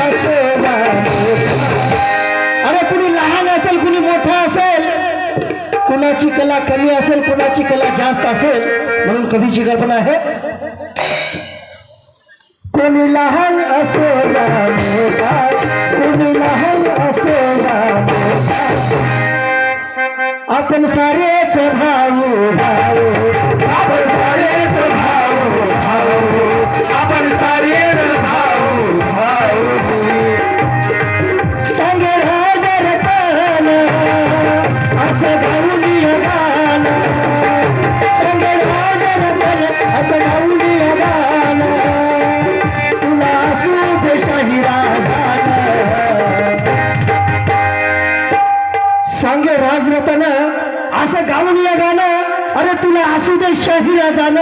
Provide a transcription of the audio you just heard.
असोला अरे कुणी लहान असेल कुणी मोठा असेल, कुणाची कला कमी असेल कुणाची कला जास्त असेल, म्हणून कवीची कल्पना आहे कोणी लहान असोला मोठा, कोणी लहान असोला मोठा, आपण सारेच भाऊ भाऊ, आपण सारेच भाऊ भाऊ, आपण सारेच भाऊ भाऊ, संगे हजर कान असं गाऊली गान, संगे हजर कान असं गाऊली गान, तुला असू दे शाही राजान, सांगे राजरत्न असं गाऊन या गाणं, अरे तुला असू दे शाही राजान.